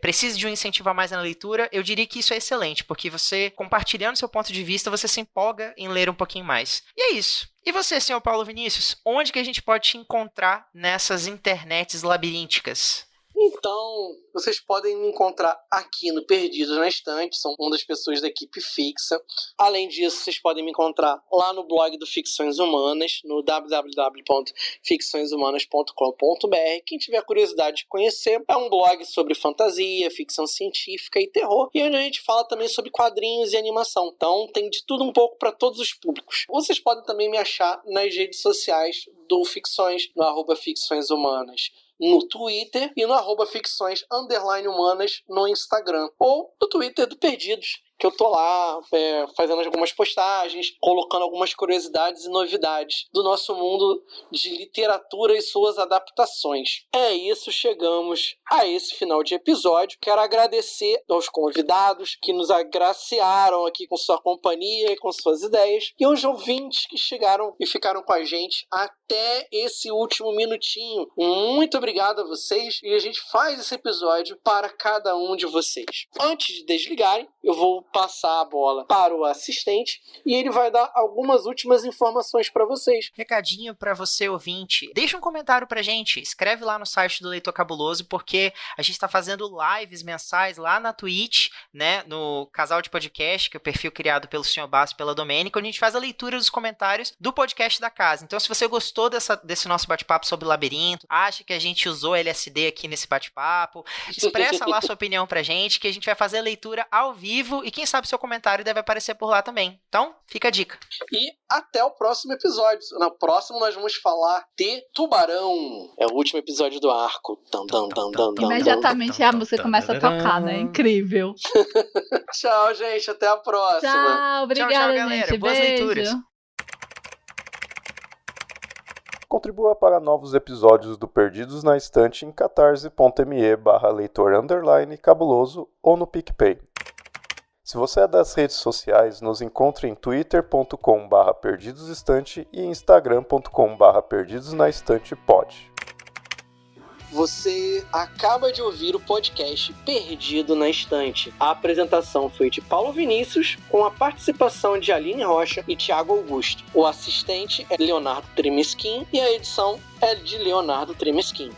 precisa de um incentivo a mais na leitura, eu diria que isso é excelente, porque você, compartilhando seu ponto de vista, você se empolga em ler um pouquinho mais. E é isso. E você, senhor Paulo Vinícius, onde que a gente pode te encontrar nessas internets labirínticas? Então, vocês podem me encontrar aqui no Perdidos na Estante, são uma das pessoas da equipe fixa. Além disso, vocês podem me encontrar lá no blog do Ficções Humanas, no www.ficçõeshumanas.com.br. Quem tiver curiosidade de conhecer, é um blog sobre fantasia, ficção científica e terror, e onde a gente fala também sobre quadrinhos e animação. Então, tem de tudo um pouco para todos os públicos. Vocês podem também me achar nas redes sociais do Ficções, no @ficçõeshumanas no Twitter e no @ficções_humanas no Instagram, ou no Twitter do Perdidos, que eu tô lá fazendo algumas postagens, colocando algumas curiosidades e novidades do nosso mundo de literatura e suas adaptações. É isso, chegamos a esse final de episódio. Quero agradecer aos convidados que nos agraciaram aqui com sua companhia e com suas ideias, e aos ouvintes que chegaram e ficaram com a gente até esse último minutinho. Muito obrigado a vocês, e a gente faz esse episódio para cada um de vocês. Antes de desligarem, eu vou passar a bola para o assistente e ele vai dar algumas últimas informações para vocês. Recadinho para você, ouvinte. Deixa um comentário pra gente, escreve lá no site do Leitor Cabuloso, porque a gente tá fazendo lives mensais lá na Twitch, né, no Casal de Podcast, que é o perfil criado pelo Sr. Basso e pela Domênica, onde a gente faz a leitura dos comentários do podcast da casa. Então, se você gostou desse nosso bate-papo sobre labirinto, acha que a gente usou LSD aqui nesse bate-papo, expressa lá sua opinião pra gente, que a gente vai fazer a leitura ao vivo, e quem quem sabe seu comentário deve aparecer por lá também. Então, fica a dica. E até o próximo episódio. No próximo nós vamos falar de Tubarão. É o último episódio do arco. Imediatamente a música começa a tocar, né? Incrível. Tchau, gente. Até a próxima. Tchau, obrigada, tchau, galera. gente. Boas Beijo. leituras. Contribua para novos episódios do Perdidos na Estante em catarse.me/leitor_cabuloso ou no PicPay. Se você é das redes sociais, nos encontre em twitter.com/perdidosestante e instagram.com/perdidosnaestantepod. Você acaba de ouvir o podcast Perdido na Estante. A apresentação foi de Paulo Vinícius, com a participação de Aline Rocha e Thiago Augusto. O assistente é Leonardo Tremesquim e a edição é de Leonardo Tremesquim.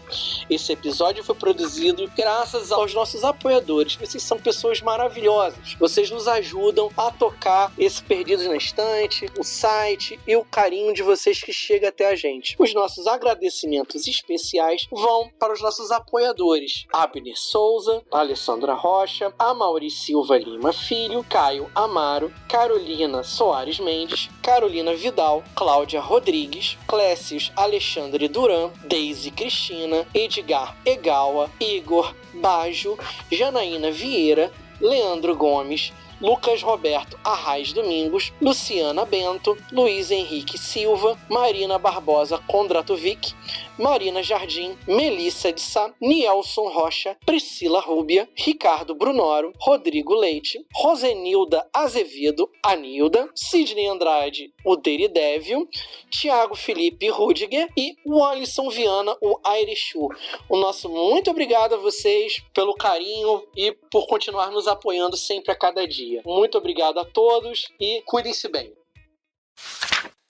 Esse episódio foi produzido graças aos nossos apoiadores. Vocês são pessoas maravilhosas. Vocês nos ajudam a tocar esse Perdidos na Estante, o site e o carinho de vocês que chega até a gente. Os nossos agradecimentos especiais vão para os nossos apoiadores: Abner Souza, Alessandra Rocha, Amaury Silva Lima Filho, Caio Amaro, Carolina Soares Mendes, Carolina Vidal, Cláudia Rodrigues, Clécius Alexandre Duran, Deise Cristina, Edgar Egawa, Igor Bajo, Janaína Vieira, Leandro Gomes, Lucas Roberto Arraes Domingos, Luciana Bento, Luiz Henrique Silva, Marina Barbosa Kondratovic, Marina Jardim, Melissa de Sá, Nielson Rocha, Priscila Rúbia, Ricardo Brunoro, Rodrigo Leite, Rosenilda Azevedo, Anilda, Sidney Andrade, o Deridévio, Thiago Felipe Rudiger e o Alisson Viana, o Airechu. O nosso muito obrigado a vocês pelo carinho e por continuar nos apoiando sempre a cada dia. Muito obrigado a todos e cuidem-se bem.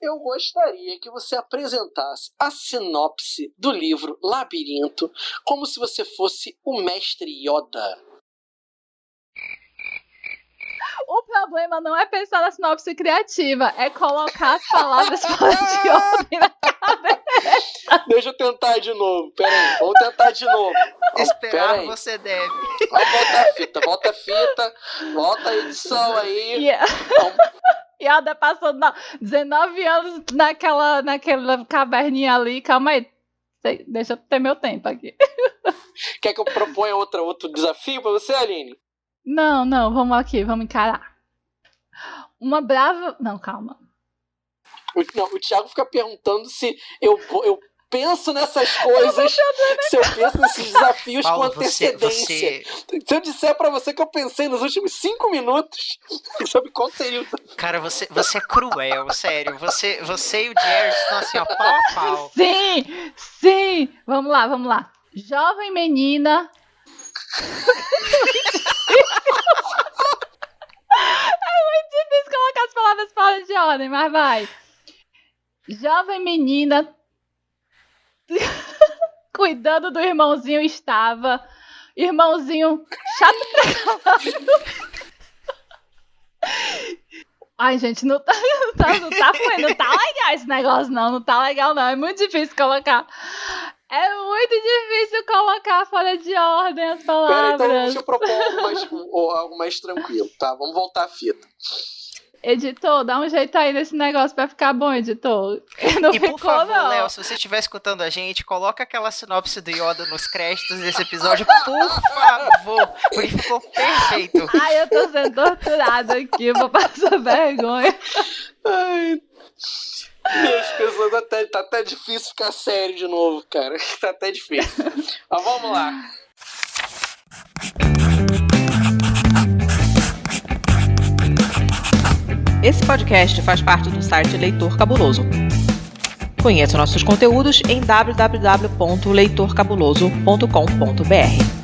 Eu gostaria que você apresentasse a sinopse do livro Labirinto como se você fosse o mestre Yoda. O problema não é pensar na sinopse criativa, é colocar as palavras fora de ordem na cabeça. Deixa eu tentar de novo. Pera aí, vamos tentar de novo. Esperar você deve. Vamos volta a fita, volta a edição aí. E a Ada passou 19 anos naquela caverninha ali. Calma aí. Deixa eu ter meu tempo aqui. Quer que eu proponha outro desafio pra você, Aline? Não, vamos encarar. Uma brava... Não, calma. O Thiago fica perguntando se eu penso nessas coisas, se eu penso nesses desafios Paulo, com antecedência. Se eu disser pra você que eu pensei nos últimos 5 minutos sobre qual seria o desafio. Cara, você é cruel, sério. Você e o Jerry estão assim, ó, pau a pau. Sim. Vamos lá. Jovem menina... É muito difícil colocar as palavras fora de ordem, mas vai. Jovem menina cuidando do irmãozinho estava. Irmãozinho chato pra caralho. Ai, gente, não tá legal esse negócio, não tá legal, não. É muito difícil colocar. É muito difícil colocar fora de ordem as palavras. Pera, então deixa eu propor algo mais tranquilo, tá? Vamos voltar à fita. Editor, dá um jeito aí nesse negócio pra ficar bom, editor. Não e por favor, Léo, se você estiver escutando a gente, coloca aquela sinopse do Yoda nos créditos desse episódio, por favor, porque ficou perfeito. Ai, eu tô sendo torturado aqui, eu vou passar vergonha. Ai... As pessoas tá até difícil ficar sério de novo, cara. Tá até difícil. Mas vamos lá. Esse podcast faz parte do site Leitor Cabuloso. Conheça nossos conteúdos em www.leitorcabuloso.com.br.